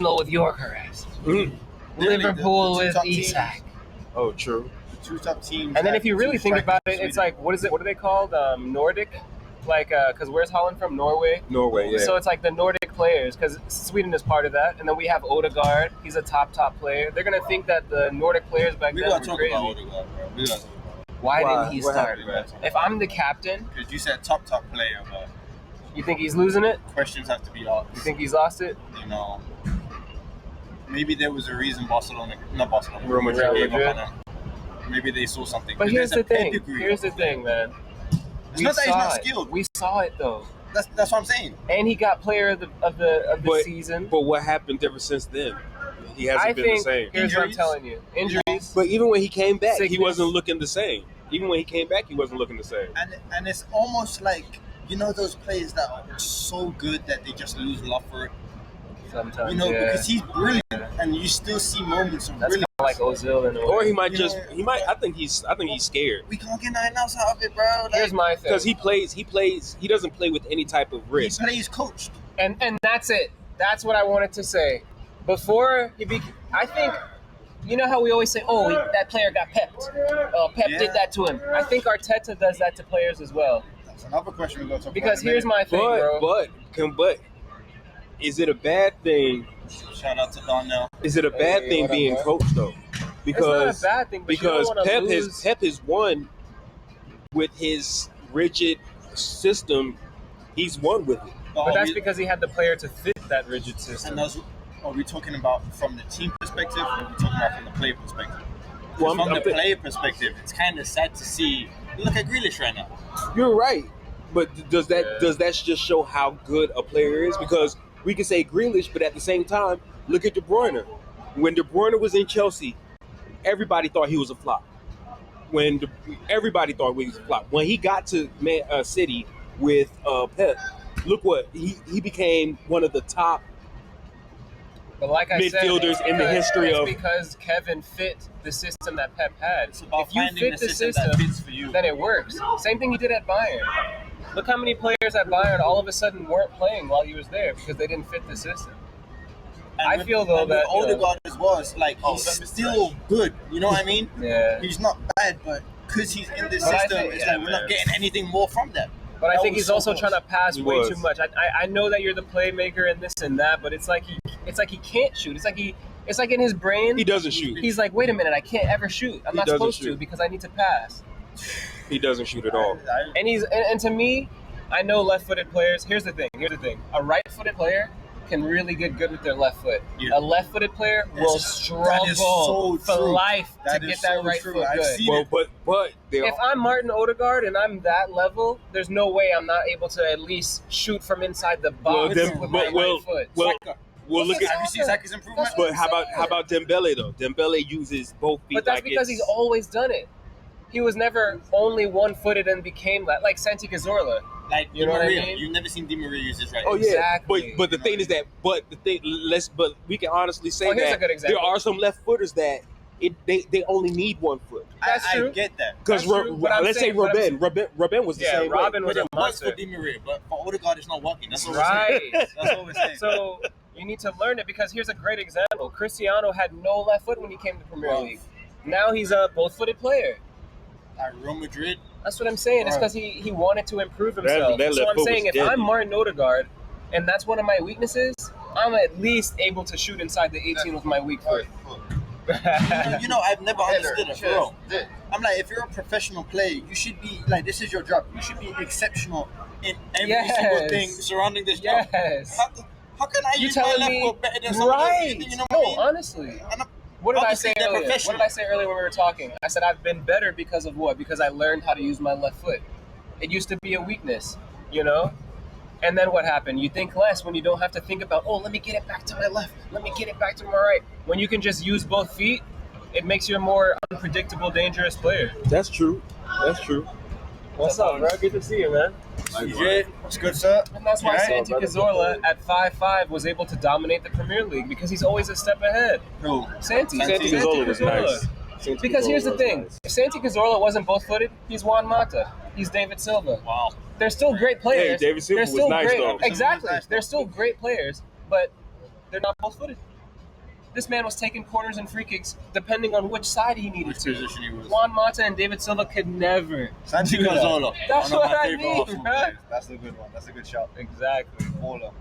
Arsenal with Yorkeres. Mm-hmm. Liverpool the two with top teams. Isak. Oh, true. The two top teams. And then have if you two really think strikers about from it, it's Sweden. like, what are they called? Nordic? Like, because where's Holland from? Norway? Norway, yeah. So it's like the Nordic players, because Sweden is part of that. And then we have Odegaard. He's a top player. They're going to think that the Nordic players back we then gotta were talk crazy. about Odegaard, bro. We gotta talk about it. Why Why? didn't he What start, happened? bro? If I'm the captain, Because you said top player, but you think he's losing it? questions have to be asked. You think he's lost it? You know, maybe there was a reason not Barcelona, Real Madrid. gave up on him. Maybe they saw something. But 'Cause here's there's the a thing. pedigree Here's the of thing, man. It's not that he's saw not it. skilled. We saw it though, That's what I'm saying. and he got player of the But- season. But what happened ever since then? He hasn't I been think the same. here's what I'm Injuries? telling you: injuries. But even when he came back, he Sickness. wasn't looking the same. Even when he came back, he wasn't looking the same. And it's almost like, you know, those players that are so good that they just lose love for it. Sometimes, You know, yeah. because he's brilliant, and you still see moments of That's brilliance. kind of like Ozil in a way. Or he might You just know- he might. I think he's scared We can't get nothing else out of it, bro. Like, Here's my thing, because he doesn't play with any type of he risk. plays coached. and that's it. That's what I wanted to say. Before I think, you know how we always say, "Oh, that player got pepped. Pep Yeah. did that to him." I think Arteta does that to players as well. That's another question we're going to talk Because about. in a here's minute. my thing, bro. But is it a bad thing? Shout out to Donnell. Is it a bad Hey, thing what up, being bro? coached though? Because it's not a bad thing, but you don't because wanna Pep lose. has won with his rigid system. He's won with it. But that's because he had the player to fit that rigid system. And those, are we talking about from the team perspective, or are we talking about from the player perspective? 'Cause Well, from the player perspective, it's kind of sad to see. Look at Grealish right now. You're right, but does that just show how good a player is? Because we can say Grealish, but at the same time, look at De Bruyne. When De Bruyne was in Chelsea, everybody thought he was a flop. Everybody thought he was a flop. When he got to City with Pep, look what he became one of the top But like I said, midfielders it's in the because- history it's of- because Kevin fit the system that Pep had. It's about If you finding fit the the system that fits for you. then it works. Same thing he did at Bayern. Look how many players at Bayern all of a sudden weren't playing while he was there because they didn't fit the system. And I with- feel, though, and with that, you know- Odegaard as well, it's like he's still good. You know what I mean? Yeah. He's not bad, but because he's in this But I system, think- it's yeah, like we're not man. getting anything more from that. But I That think was he's so also close. trying to pass He way was. too much. I know that you're the playmaker and this and that, but it's like he can't shoot. It's like in his brain He doesn't shoot. He's like, wait a minute, I can't ever shoot. I'm He not doesn't supposed to shoot. because I need to pass. He doesn't shoot at all. And and to me, I know left-footed players. Here's the thing. A right-footed player can really get good with their left foot. Yeah. A left-footed player will That struggle is so for true. life That to is get that so right true. foot I've good. seen Well, but If I'm Martin Odegaard and I'm that level, there's no way I'm not able to at least shoot from inside the box with my right foot. Well, look Have you at. seen Saka's improvement? That's what But how about Dembele though? Dembele uses both feet. But that's like because it's- he's always done it. He was never only one-footed and became like Santi Cazorla. Like You know what I Di Maria. mean? You've never seen Di Maria use his right. Oh yeah, Exactly. but the thing is that but we can honestly say Oh, here's a that good example. there are some left footers that they only need one foot. That's I true. get that. Because That's true, but I'm let's say saying- but I'm Robben was the Yeah, same Robin way. was But a it works for monster. Di Maria, but for Odegaard, it's not working. That's what Right. we're saying. That's what we're saying. So you need to learn it because here's a great example. Cristiano had no left foot when he came to Premier Wow. League. Now he's a both-footed player. At Real Madrid, That's what I'm saying. It's Right. because he wanted to improve himself. that So left I'm foot saying was if I'm deadly. Martin Odegaard and that's one of my weaknesses, I'm at least able to shoot inside the 18 with my weak foot. you know, I've never understood it, Cheers. bro. I'm like, if you're a professional player, you should be like, this is your job. You should be exceptional in every Yes. single thing surrounding this job. Yes. How can I You use my telling left me foot better than someone right? else? You know No, what I mean? honestly. And I'm- What did I Obviously, say they're earlier? What professional. did I say earlier when we were talking? I said I've been better because of what? Because I learned how to use my left foot. It used to be a weakness, you know? And then what happened? You think less when you don't have to think about, oh, let me get it back to my left. Let me get it back to my right. When you can just use both feet, it makes you a more unpredictable, dangerous player. That's true. That's true. What's up, bro? Good to see you, man. CJ, what's good, sir? And that's why Yeah. Santi Cazorla at 5'5" was able to dominate the Premier League because he's always a step ahead. Who? Santi Cazorla was nice. Because here's the thing: if Santi Cazorla wasn't both-footed, he's Juan Mata, he's David Silva. Wow. They're still great players. Hey, David Silva They're was still nice, great. though. Exactly, Silva was nice, they're still great players, but they're not both-footed. This man was taking corners and free kicks depending on which side he needed Which to. position he was. Juan Mata and David Silva could never Santi do that. Cazorla. That's one of what my I favorite mean, Arsenal right? players. That's a good one. That's a good shout. Exactly. Baller.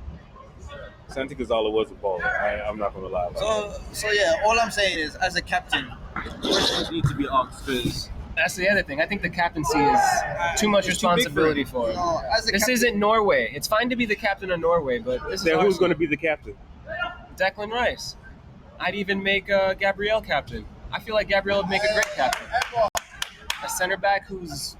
Santi Cazorla was a baller. I'm not gonna lie about that. So yeah, all I'm saying is, as a captain, questions need to be asked because That's the other thing. I think the captaincy is too much It's too big for responsibility him. for him. No, as a This captain- isn't Norway. It's fine to be the captain of Norway, but this is Then who's Arsenal. going to be the captain? Declan Rice. I'd even make Gabriel captain. I feel like Gabriel would make a great captain. A center back who's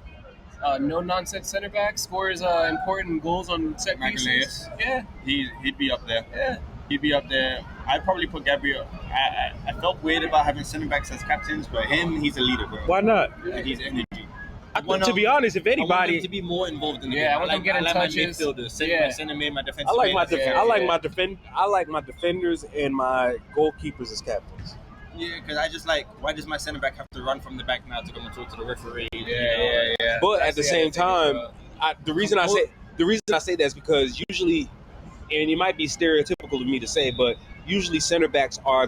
no nonsense center back, scores important goals on set pieces. Magalhaes. Yeah, he'd be up there. yeah. He'd be up there. I'd probably put Gabriel. I felt weird about having center backs as captains, but him, he's a leader, bro. Why not? And he's energy. To be honest, if I want him anybody, to be more involved in the Yeah, game. I want them getting my touches. midfielders, center mid, my defensive I like my mid. def- Yeah, I like yeah. my defenders and my goalkeepers as captains. Yeah, because I just like, why does my center back have to run from the back now to come and talk to the referee? Yeah. But That's at the the same other thing as time, well. the reason I say that is because usually, and it might be stereotypical of me to say, but usually center backs are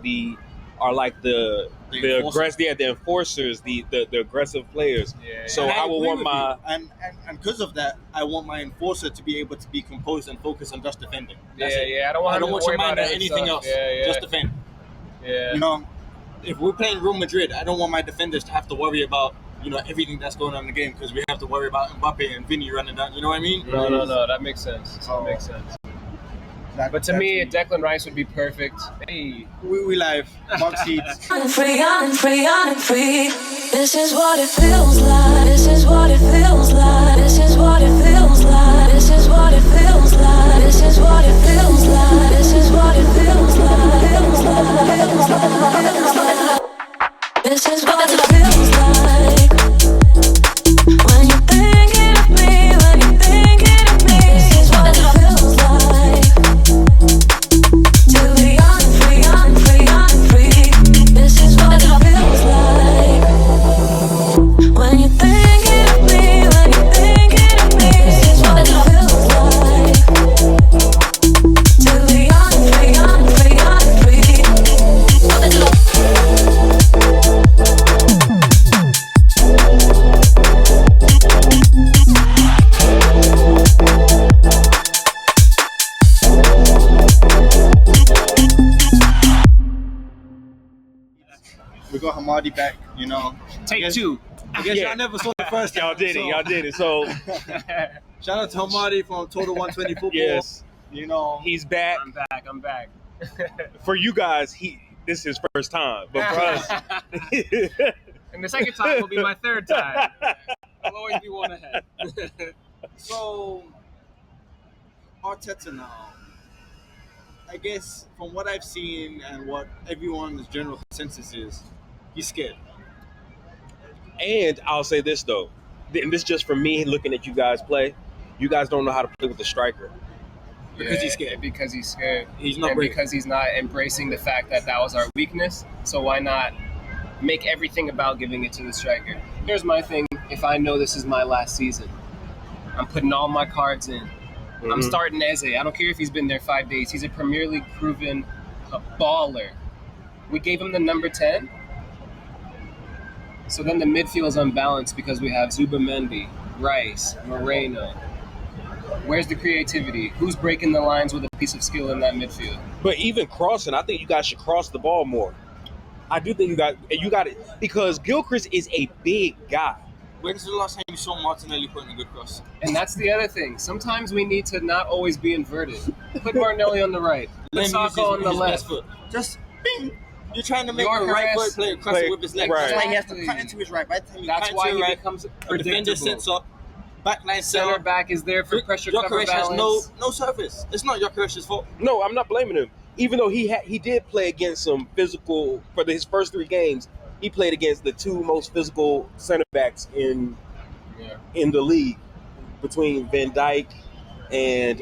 like the enforcers. the enforcers, the aggressive players. Yeah, So And I would agree want with my you. and because of that, I want my enforcer to be able to be composed and focus on just defending. That's it. yeah. I don't want I him don't to want worry your mind about on anything else. Yeah. Just defend. Yeah. You know, if we're playing Real Madrid, I don't want my defenders to have to worry about everything that's going on in the game because we have to worry about Mbappe and Vinny running down. You know what I mean? No. That makes sense. That makes sense. But to me, Declan Rice would be perfect. Hey. we live. Mark Seeds. I'm free, I'm free, I'm free. This is what it feels like. This is what it feels like. This is what it feels like. This is what it feels like. This is what it feels like. This is what it feels like. Feels like. Feels like. Feels like. This is what it feels like. When you're thinking of me, when you're thinking of me. This is what it feels like. To be free, I'm free, I'm free. This is what it feels like. When you're thinking of me, when you're thinking of me. This is what it feels like. To be free, I'm free, I'm free. What it We got Hamadi back. Take Yes. two. I guess Yeah. y'all never saw the first time. y'all did it. So Shout out to Hamadi from Total 120 Football. yes, He's he's back. I'm back. For you guys, this is his first time, but for us, And the second time will be my third time. I'll always be one ahead. So, Arteta now. I guess from what I've seen and what everyone's general consensus is, he's scared. and I'll say this though, and this just from me looking at you guys play. You guys don't know how to play with the striker. Because he's scared. Because he's scared. He's not and brave. because he's not embracing the fact that was our weakness. So why not make everything about giving it to the striker? Here's my thing. If I know this is my last season, I'm putting all my cards in. I'm Mhm. starting Eze. I don't care if he's been there 5 days. He's a Premier League proven baller. We gave him the number 10. So then the midfield is unbalanced because we have Zubamendi, Rice, Moreno. Where's the creativity? Who's breaking the lines with a piece of skill in that midfield? But even crossing, I think you guys should cross the ball more. I do think you got it because Gilchrist is a big guy. When's the last time you saw Martinelli putting a good cross? And that's the other thing. Sometimes we need to not always be inverted. Put Martinelli on the right. Put Saka on the his left. left foot. Just bing! You're trying to make Your the right harass- foot player cross it with his leg. Right. That's why he has to Exactly. cut into his right. By the time he That's cut why into he his right, becomes a defender sits predictable. up, backline Center center. back is there for pressure cover Gyökeres has balance. no surface. It's not Gyökeres' fault. No, I'm not blaming him. Even though he did play against some physical for his first 3 games, he played against the 2 most physical center backs in the league between Van Dijk and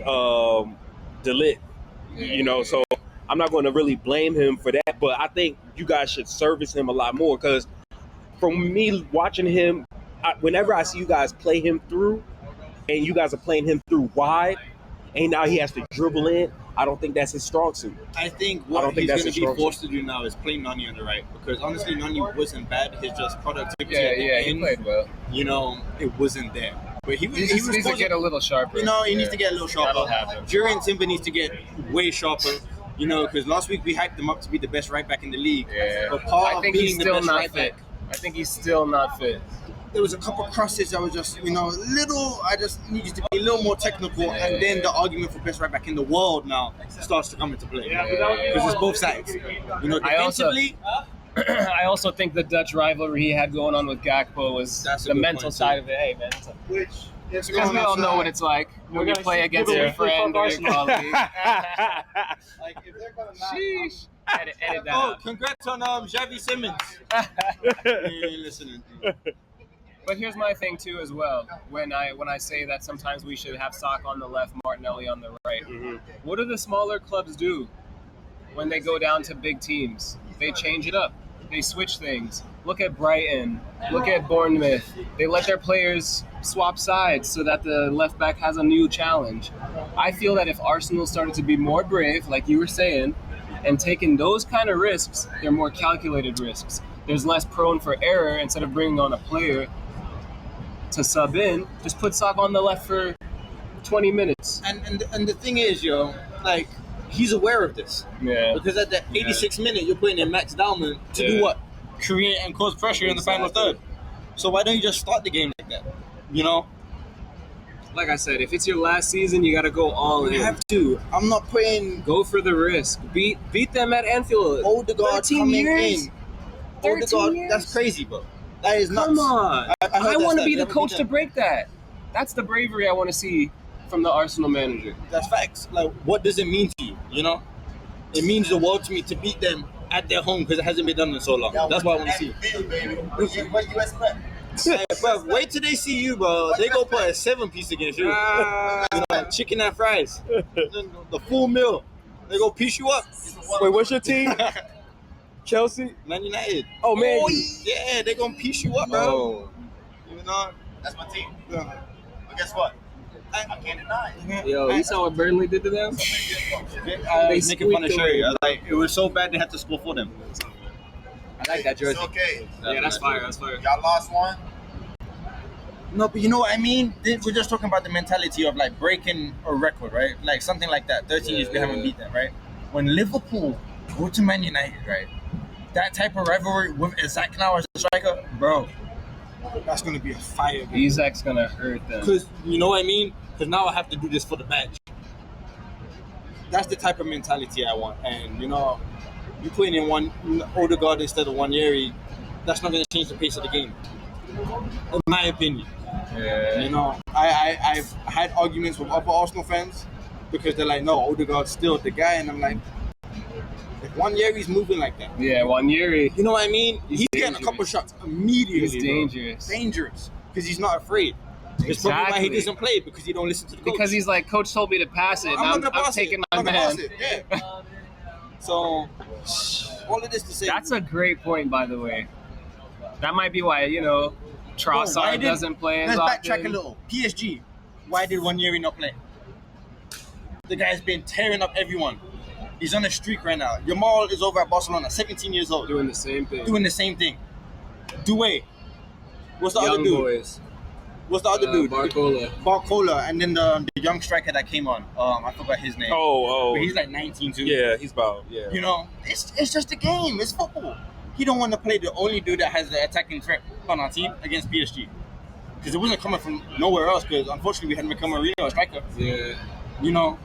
De Ligt. So I'm not going to really blame him for that, but I think you guys should service him a lot more because from me watching him, whenever I see you guys play him through and you guys are playing him through wide, and now he has to dribble in. I don't think that's his strong suit. I think I what don't think he's that's going to his be strong forced to do now is play Nani on the right, because honestly, Nani wasn't bad. His just productivity. Yeah, at the yeah, he end, played well. You know, it wasn't there. But he He just needs to get a little sharper. You know, he needs Yeah. to get a little That'll sharper. happen. Jure and Timber needs to get way sharper. You know, because last week we hyped him up to be the best right back in the league. Yeah. But part I of think being he's the still best not right fit. back, I think he's still not fit. there was a couple crosses that was just, you know, little. I just need you to be a little more technical, and then the argument for best right back in the world now starts to come into play. Because it's both sides. You know, I also- defensively, I also think the Dutch rivalry he had going on with Gakpo was That's a the good mental point, side too. of it. Hey, man. Which is Because we all know what it's like when you play against your friend or your colleague. like if they're gonna not Sheesh. Edit that oh, out. congrats on Xavi Simmons. You ain't listening. But here's my thing too as well. When I say that sometimes we should have Sock on the left, Martinelli on the right. What do the smaller clubs do when they go down to big teams? They change it up. They switch things. Look at Brighton. Look at Bournemouth. They let their players swap sides so that the left back has a new challenge. I feel that if Arsenal started to be more brave, like you were saying, and taking those kind of risks, they're more calculated risks. There's less prone for error. Instead of bringing on a player to sub in, just put Sock on the left for 20 minutes. And the thing is, yo, like, he's aware of this. Yeah. Because at the 86th minute, you're putting in Max Dowman to do what? Create and cause pressure in the final third. So why don't you just start the game like that? You know? Like I said, if it's your last season, you got to go all in. You have to. I'm not putting Go for the risk. Beat them at Anfield. Odegaard 13 coming years? in. 13 Odegaard, years? that's crazy, bro. That is nuts. Come on. I heard I that want to stat. be the Never coach beat to them. break that. That's the bravery I want to see from the Arsenal manager. That's facts. Like, what does it mean to you? You know? It means the world to me to beat them at their home because it hasn't been done in so long. That's what I want to see. what you expect. Hey, bro, wait till they see you, bro. They go put a 7-piece against you. You know, chicken and fries. The full meal. They go piece you up. Wait, what's your team? Chelsea? Man United. Oh, man. Yeah, they gonna piece you up, bro. Oh. You know? That's my team. Yeah. But guess what? I can't deny it. Yo, you saw what Burnley did to them? They They making fun of squeaked Sherry. away. Like, it was so bad they had to score for them. I like that jersey. It's okay. Yeah, that's fire. That's fire. Y'all lost one. No, but you know what I mean? We're just talking about the mentality of like breaking a record, right? Like something like that. 13 years we haven't beat them, right? When Liverpool go to Man United, right? That type of rivalry with Isaac now as a striker, bro, that's gonna be a fire game. Isak's gonna hurt them. Because you know what I mean? Because now I have to do this for the badge. That's the type of mentality I want. And you know, you putting in one Odegaard instead of one Yeri, that's not gonna change the pace of the game. In my opinion. Yeah. You know, I've had arguments with other Arsenal fans because they're like, no, Odegaard's still the guy, and I'm like, if one Yeri's moving like that, Yeah, Wanyeri. you know what I mean? He's getting a dangerous. couple shots immediately. He's bro. dangerous. Dangerous because he's not afraid. It's probably why he Exactly. doesn't play because he don't listen to the coach. Because he's like, Coach told me to pass it. I'm And gonna I'm pass taking it. my I'm gonna man. pass it. Yeah. So all of this to say, That's a great point, by the way. That might be why, you know, why Trossard did- doesn't play as let's often. backtrack a little. PSG, why did Wanyeri not play? The guy's been tearing up everyone. He's on a streak right now. Yamal is over at Barcelona, 17 years old, Doing the same thing. doing the same thing. Due. What's the other Young dude? boys. What's the other dude? Barcola. Barcola, and then the young striker that came on. I forgot his name. Oh. But he's like 19 too. Yeah, he's about, yeah. You know, it's just a game. It's football. He don't want to play the only dude that has the attacking threat on our team against PSG. Because it wasn't coming from nowhere else. Because unfortunately we had Mikel Merino, a striker. Yeah. You know,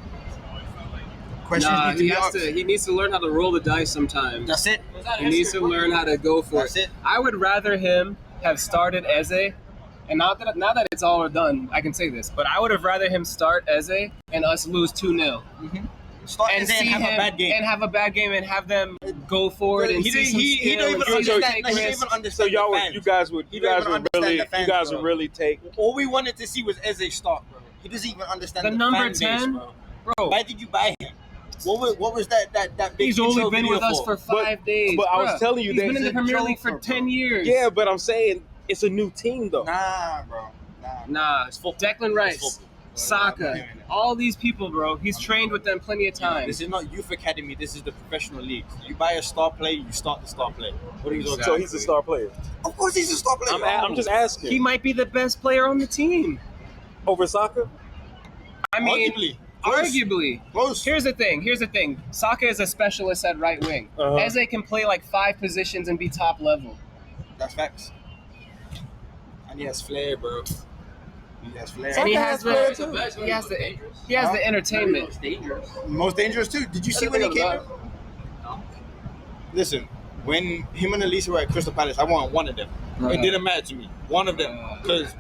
questions Nah, need to he be asked. he needs to learn how to roll the dice sometimes. That's it. He needs to learn how to go for That's it. I would rather him have started Eze, and now that it's all done, I can say this, but I would have rather him start Eze and us lose 2-0. Start And and then see have him a bad game. and have a bad game and have them go for it and he see some he skill don't and even see some understand. take He don't risks. even So understand y'all, the fans. you guys would He don't even understand really, the fans, you guys bro. would really take. All we wanted to see was Eze start, bro. He doesn't even understand The the number fan base, 10, bro. bro. Why did you buy him? What was that big He's only intro been video with us for 5 days. but I was bruh. telling you he's that been in the he's a Premier League for joker, 10 bro. years. Yeah, but I'm saying it's a new team though. Nah, bro. Nah. Nah, It's football. Declan Rice. It's football. Saka, all these people, bro. He's trained with them plenty of times. This is not youth academy. This is the professional league. You buy a star player, you start the star player. What are you talking So about? he's a star player. Of course, he's a star player. I'm just asking. He might be the best player on the team. Over soccer? I mean, arguably. Close. Here's the thing. Saka is a specialist at right wing. Uh-huh. Eze can play like 5 positions and be top level. That's facts. And he has flair, bro. He has flair. And he Saka has has flair, too. he has the entertainment. Most dangerous too. Did you see when he came in? Listen, when him and Elisa were at Crystal Palace, I wanted one of them. It didn't matter to me. One of them. Because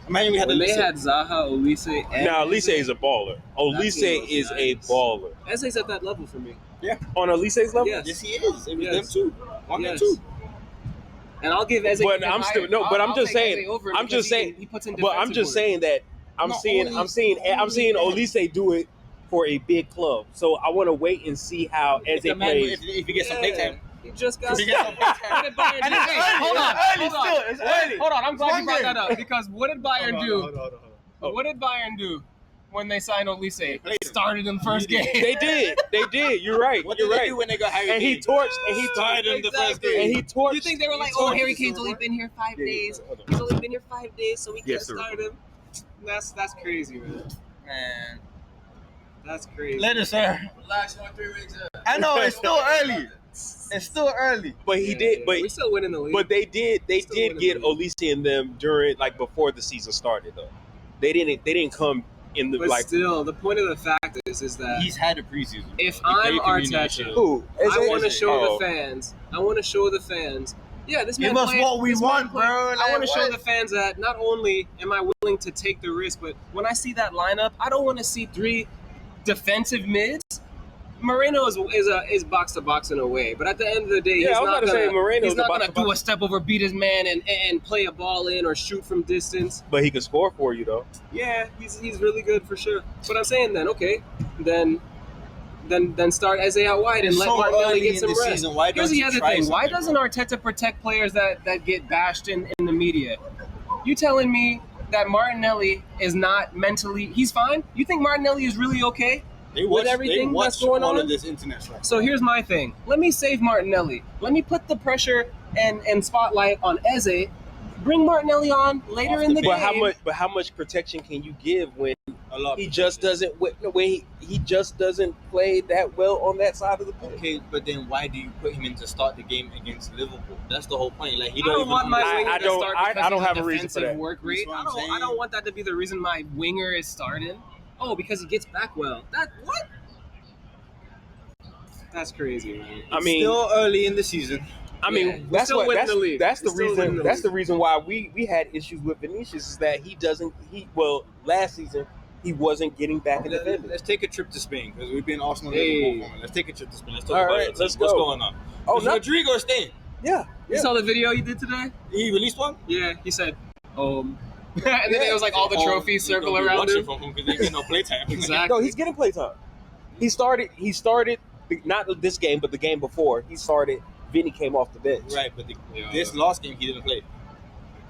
imagine we had When they Elisa. had Zaha, Olise, and Now, Elise is a baller. Olise is a baller. Eze's at that level for me. On Elise's level? Yes. Yes, he is. It was Yes. them too. One Yes. and two. And I'll give Eze. But even I'm still higher. no. But I'll I'm just take saying. Eze over I'm because just saying. he puts in But I'm defensive just work. saying that I'm Not seeing Olise do it for a big club. So I want to wait and see how If Eze the man, plays. if he gets some playtime, He just got. If he gets some playtime. What did Bayern do? And it's Hey, early, hold it's on, early hold on. still, it's early. Hold on, I'm glad One you brought game. that up because what did Bayern do? Hold on. What did Bayern do when they signed Olise? played him. Started in the first game. They did. You're right. What You're did they right. do when they got Harry And he Kane? torched. And he Started in the first Exactly. game. And he torched. You think they were like, He oh, torched Harry his Kane's silver. only been here 5 days. hold on. He's only been here 5 days, so we Yes, can't sir. start him. That's crazy, man. Man. That's crazy. Later, sir. Relax, 3 weeks. I know, it's still early. It's still early. But he did. But we're still winning the league. But they did Still winning get the league. Olise and them during before the season started though. They didn't come in the But still, the point of the fact is that He's had a preseason. if He I'm played community Arteta, who? I want to Eze? show the fans. Yeah, this man Give us played- what we this man want, played- bro. I Like, want to show what? the fans that not only am I willing to take the risk, but when I see that lineup, I don't want to see 3 defensive mids. Moreno is box to box in a way, but at the end of the day, Yeah, he's I was not about to say Moreno's he's not a box gonna to do a box. step over, beat his man, and play a ball in or shoot from distance. But he can score for you though. Yeah, he's really good for sure. But I'm saying then, okay, then start Eze out wide and It's let so Martinelli early get in some the rest. season. Why Here's don't the you other try thing: why something, doesn't bro? Arteta protect players that get bashed in the media? You telling me that Martinelli is not mentally? He's fine. You think Martinelli is really okay? They with everything that's going all on? of this internet stuff. So here's my thing. Let me save Martinelli. Let me put the pressure and spotlight on Eze. Bring Martinelli on later Off in the the bench. game. But how much protection can you give when A lot. he just doesn't he just doesn't play that well on that side of the pitch? Okay, but then why do you put him in to start the game against Liverpool? That's the whole point. Like he I don't don't even want my understand. winger I to don't- start I because don't he's have a reason for defensive that. work rate. That's what I I'm don't saying. want that to be the reason my winger is starting. Oh, because he gets back well. That what? That's crazy, man. I mean, Still early in the season. I mean, Yeah, we're that's still what winning that's, the league. that's the We're still winning reason. the That's league. the reason why we had issues with Vinicius is that last season he wasn't getting back in defending. Let's take a trip to Spain because we've been Arsenal Hey. Liverpool. Let's take a trip to Spain. Let's talk All about right, your team. let's What's go. going on? Oh, Is no, Rodrigo staying? yeah. You saw the video you did today? He released one. Yeah, he said, and then it was like all the trophies circle around him. from him because they get no playtime. Exactly. No, he's getting playtime. He started not this game, but the game before. He started. Vinny came off the bench. Right, but Yeah. this last game he didn't play.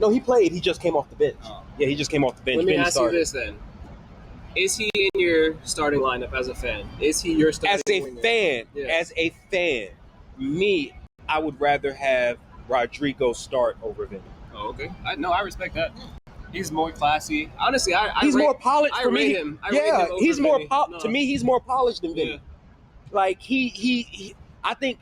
No, he played. He just came off the bench. Oh. Yeah, he just came off the bench. Let me Vinny ask started. you this then: is he in your starting lineup as a fan? Is he your starting As a winger? fan, me, I would rather have Rodrigo start over Vinny. Oh, okay. I respect that. He's more classy. Honestly, He's rate- more polished I for rate me. him. I rate him over he's more Vinny. No. to me. He's more polished than Vinny. Yeah. Like he I think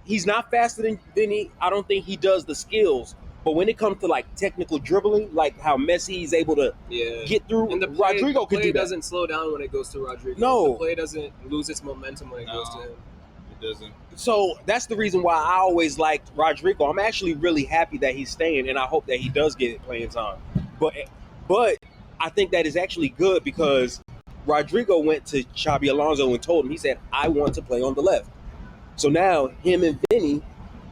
he's not faster than Vinny. I don't think he does the skills. But when it comes to like technical dribbling, like how Messi is able to Yeah. get through, And the play, Rodrigo the can play do that. doesn't slow down when it goes to Rodrigo. No. The play doesn't lose its momentum when it goes to No. him. It doesn't. So that's the reason why I always liked Rodrigo. I'm actually really happy that he's staying, and I hope that he does get playing time. But I think that is actually good because Rodrigo went to Xabi Alonso and told him, he said, I want to play on the left. So now him and Vinny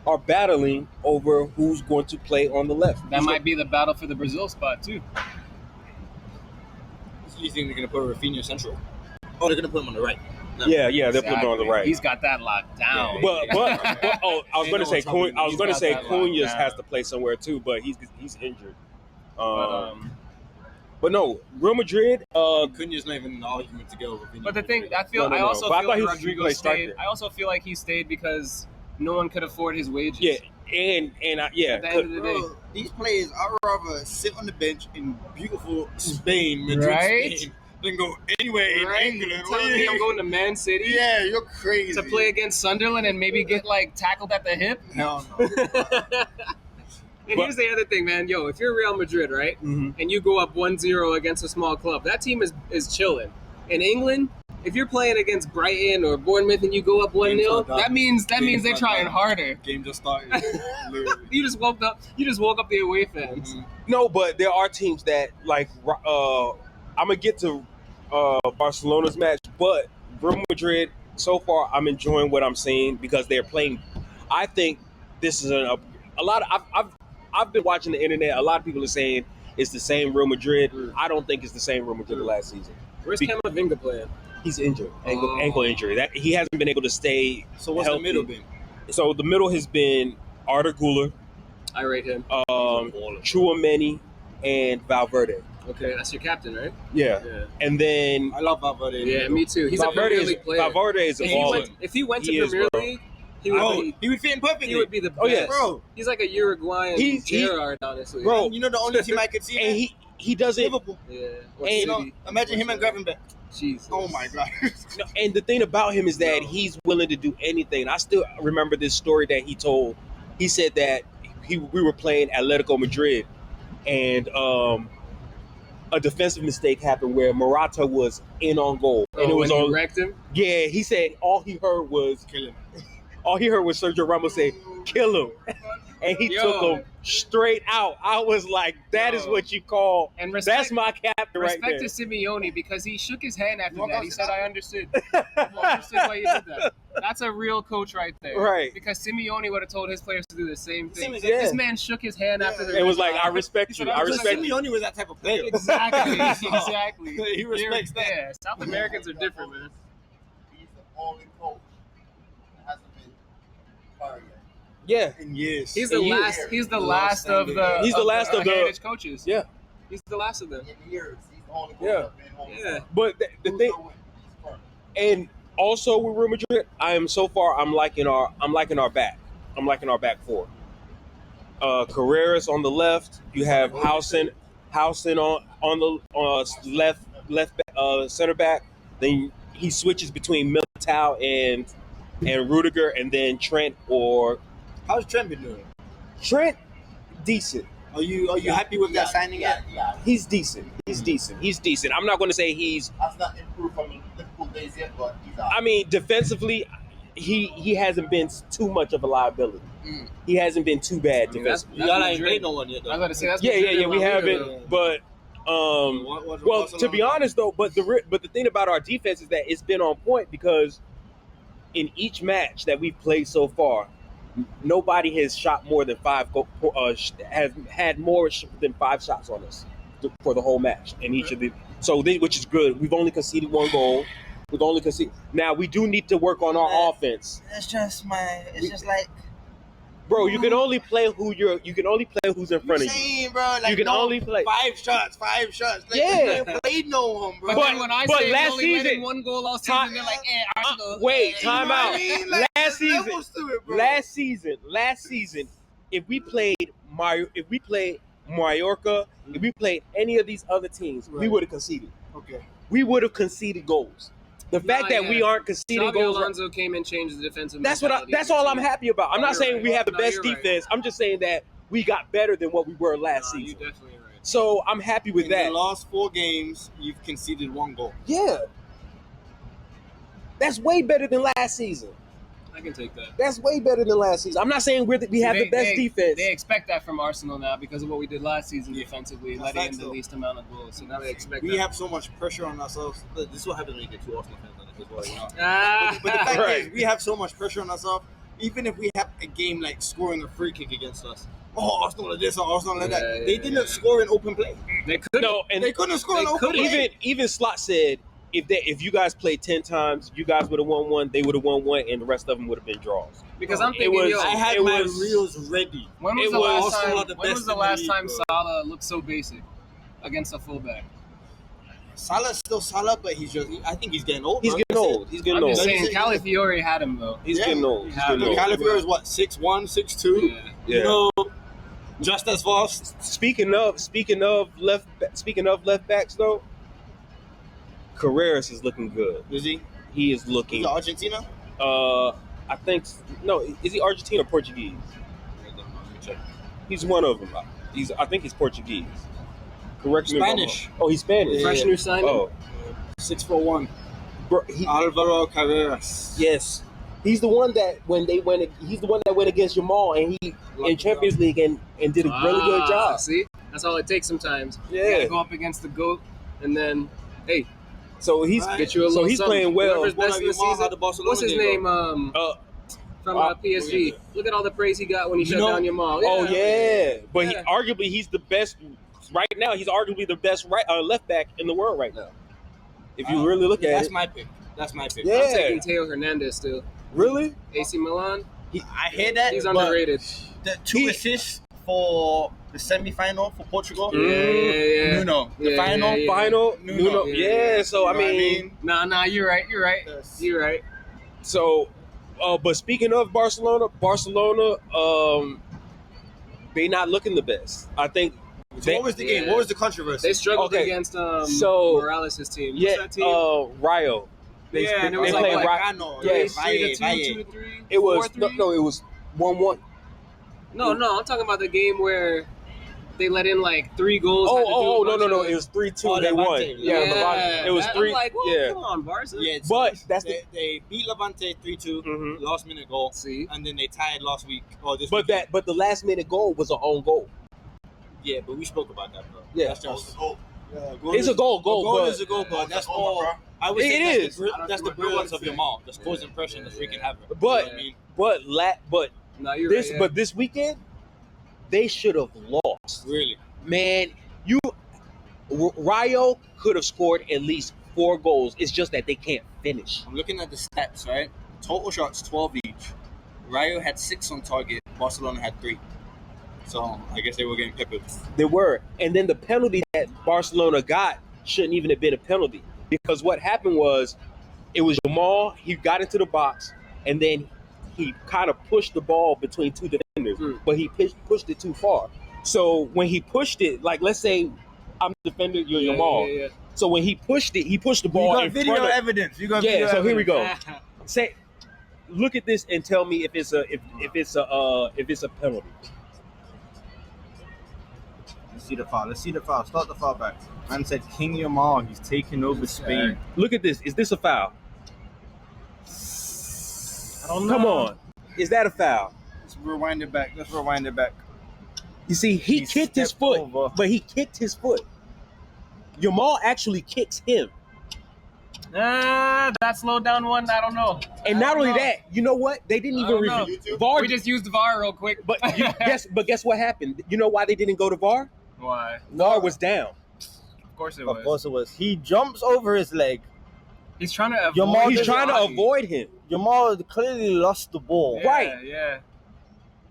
are battling over who's going to play on the left. That might be the battle for the Brazil spot too. So you think they're gonna put Rafinha central? Oh, they're gonna put him on the right. No. Yeah, they'll put him on the right. He's got that locked down. But I was Ain't going to no say trouble. I was He's going to got say that Cunha locked has down. to play somewhere too, but he's injured. But, But no, Real Madrid. Cunha's not even in the argument to get over Vinny. But the thing, I feel, No. I also But I feel thought he like was a Rodrigo great stayed. striker. I also feel like he stayed because no one could afford his wages. Yeah, and yeah. At the end of the day, Bro, these players, I'd rather sit on the bench in beautiful Spain, Madrid, Right? Spain, than go anywhere in right? England. You're telling me I'm going to Man City Yeah, you're crazy. to play against Sunderland and maybe get like tackled at the hip? Hell no. And here's the other thing, man. Yo, if you're Real Madrid, right, and you go up 1-0 against a small club, that team is chilling. In England, if you're playing against Brighton or Bournemouth and you go up 1-0, that means they're trying harder. Game just started. Literally. You just woke up the away fans. No, but there are teams that like. I'm gonna get to Barcelona's match, but Real Madrid. So far, I'm enjoying what I'm seeing because they're playing. I think this is a lot of. I've been watching the internet. A lot of people are saying it's the same Real Madrid. I don't think it's the same Real Madrid last season. Where's Camavinga playing? He's injured, ankle injury. That he hasn't been able to stay. So what's healthy. the middle been? So the middle has been Arda Güler, I rate him. Chouameni, and Valverde. Okay, that's your captain, right? Yeah. And then I love Valverde. Yeah, me too. He's Valverde a Premier League player. Valverde is a baller. If he went to He is, Premier bro. League, he would He would fit in perfectly. he would be the best. Oh, yes. Bro. He's like a Uruguayan He- Gerrard, honestly. Bro. You know the only team I could see, And he doesn't. Liverpool. Yeah. Or And, You know, City. imagine him and Gravenberch. Jesus. Oh my god. No, and the thing about him is that he's willing to do anything. I still remember this story that he told. He said that we were playing Atletico Madrid, and a defensive mistake happened where Morata was in on goal, and it was when on. you wrecked him. Yeah, he said all he heard was Kill him. all he heard was Sergio Ramos say, "Kill him," and he Yo. took him straight out. I was like, "That is Yo. what you call." And respect, That's my captain right respect there. to Simeone because he shook his hand after What that. was He it? said, "I understood. I understood why you did that." That's a real coach right there. Right. Because Simeone would have told his players to do the same thing. Simeone- Yeah. This man shook his hand after the. It was like, "I respect He you. said, I respect you." Simeone was that type of player. Exactly. Exactly. He respects that. Yeah, South Americans are different, man. He's the only coach that hasn't been fired yet. Yeah. In years. He's the And he- last. He's the last of the. He's the last of the- heritage coaches. Yeah. He's the last of them. In years, he's the only coach Yeah. that's been home. Yeah. But the thing, and also with Real Madrid, I'm liking our back. I'm liking our back four. Carreras on the left. You have Housen on the left center back. Then he switches between Militao and Rudiger, and then Trent or How's Trent been doing? Trent. Decent. Are you happy with that signing yet? Yeah. He's decent. He's decent. I'm not going to say he's. That's not improved from Liverpool days yet, but he's out. I mean, defensively, he hasn't been too much of a liability. He hasn't been too bad defensively. You gotta ain't made no one yet I was though. about to say that's. Yeah. Madrid We La Liga, haven't. though. But well, to be honest though, but the thing about our defense is that it's been on point because in each match that we've played so far, nobody has shot more than has had more than 5 shots on us for the whole match in each of the. So which is good. We've only conceded 1 goal. We've only conceded. Now we do need to work on our offense, It's just like bro. You can only play who's in front of you. saying, bro. Like You can only play. 5 shots. Like, Yeah. you ain't played no one, bro. But then when I but say last only letting season- 1 goal all season, they're like, Arsenal. Wait, time out. Like, Last there's season, levels to it, bro. last season, if we played Mallorca, if we played any of these other teams, we Right. would have conceded. Okay. We would have conceded goals. The fact that we aren't conceding Xabi goals, Alonso came and changed the defensive. that's mentality that's of the all I'm team. happy about. I'm No, not you're saying right. we have the No, best you're right. defense. I'm just saying that we got better than what we were last You're season. definitely right. So I'm happy with In that. the last 4 games, you've conceded 1 goal. Yeah. That's way better than last season. I can take that. That's way better than last season. I'm not saying we have the best defense. They expect that from Arsenal now because of what we did last season Yeah. defensively, That's letting in facts, the though. least amount of goals. So now they expect We that. have so much pressure on ourselves. This is what happens when you get 2 Arsenal fans on it as well, you know? Ah. But the fact Right. is, we have so much pressure on ourselves. Even if we have a game like scoring a free kick against us, Arsenal like this or Arsenal like that, Yeah, they yeah, didn't yeah. score in open play. They could. No, and They couldn't score in They open could've. play. even Slot said if you guys played 10 times, you guys would have won 1, they would have won 1, and the rest of them would have been draws. Because I'm It thinking, was- yo, I had it my was- reels ready. when was it the was last Arsenal time? are the When best was the in the last league, time bro. Salah looked so basic? against a fullback. Salah's still Salah, but I think he's getting old. He's bro. getting That's old. it. He's getting I'm old. just Like saying, you said, Calafiore had him though. He's Yeah. getting old. He's getting old. Calafiore is what 6'1", 6'2". Yeah. You know, just as fast. Speaking of left backs though, Carreras is looking good. Is he? He is Is looking. it Argentina? I think no. Is he Argentine or Portuguese? Let me check. He's one of them. I think he's Portuguese. Correct me if I'm wrong. Spanish. Oh, he's Spanish. Yeah. Fresh new signing. Oh, 6'1". bro, Alvaro Carreras. yes. He's the one that he's the one that went against Jamal and he in Champions League and did a really good job. See, that's all it takes sometimes. Yeah. You gotta go up against the GOAT, and then hey, So he's Right. get you a so little. he's something. playing well. Whoever's best in the Jamal had season. the Barcelona What's his game, name? From uh, PSG. Look at all the praise he got when he shut know- down Jamal. Oh yeah, but Yeah. he's the best right now. He's arguably the best left back in the world right now. If you really look at That's it, my pick. That's my pick. Yeah. I'm taking Teo Hernandez still. really, AC Milan. I hear that. He's but underrated. The 2 assists for the semi-final for Portugal. Yeah. Nuno. The Yeah, final. yeah, yeah. final, Nuno. Nuno. Yeah. Yeah, so You I know what mean, Nah, you're right. Yes. You're right. so, but speaking of Barcelona, they not looking the best. I think. So what was the game? Yeah. What was the controversy? They struggled Okay, against so- Morales' team. What's Yeah, that team? Rio. They Yeah, and it was played like Ri- Vallecano. Yes. 3-2, Valle. 2-3, It was 4-3? no, it was 1-1. No, I'm talking about the game where they let in like 3 goals. had to do a Oh, bunch no! of- It was 3-2. Oh, They won. Levante. Yeah, Yeah, Levante. It was that- 3. I'm like, whoa, Yeah, come on, Barca. Yeah, but that's the. they beat Levante 3-2, Mhm. last minute goal, See, and then they tied last week. Or this But weekend. the last minute goal was an own goal. Yeah, but we spoke about that, bro. Yeah. That's just. It's a goal, A goal but is a goal, but that's goal, all. bro. I would It say is. that's the brilliance of Jamal. That's first impression. That's freaking havoc. You know But- what I mean? but no, you're this right. Yeah. but this weekend they should have lost. Really, Man, Rio could have scored at least 4 goals. It's just that they can't finish. I'm looking at the stats. Right, total shots 12 each. Rayo had 6 on target. Barcelona had 3. So I guess they were getting peppered. They were. And then the penalty that Barcelona got shouldn't even have been a penalty. Because what happened was, it was Jamal, he got into the box, and then he kind of pushed the ball between 2 defenders, but he pushed it too far. So when he pushed it, like let's say I'm the defender, you're Jamal. Yeah. So when he pushed the You ball got in video front of evidence. You got Yeah, video so here we evidence. go. Say, look at this and tell me if it's a penalty. Let's see the foul. Let's see the foul. Start the foul back. Man said King Yamal. He's taking over Spain. Look at this. Is this a foul? I don't know. Come on. Is that a foul? Let's rewind it back. Let's rewind it back. You see, he kicked his stepped foot, over. but he kicked his foot. Jamal actually kicks him. That slowed down one. I don't know. And not only that, you know what? They didn't I even don't know. review VAR. We just used VAR real quick. But guess what happened? You know why they didn't go to VAR? Why? VAR was down. Of course it Of was. course it was. He jumps over his leg. He's trying to avoid. Jamal He's his trying to body. avoid him. Jamal clearly lost the ball. Yeah, Right. Yeah.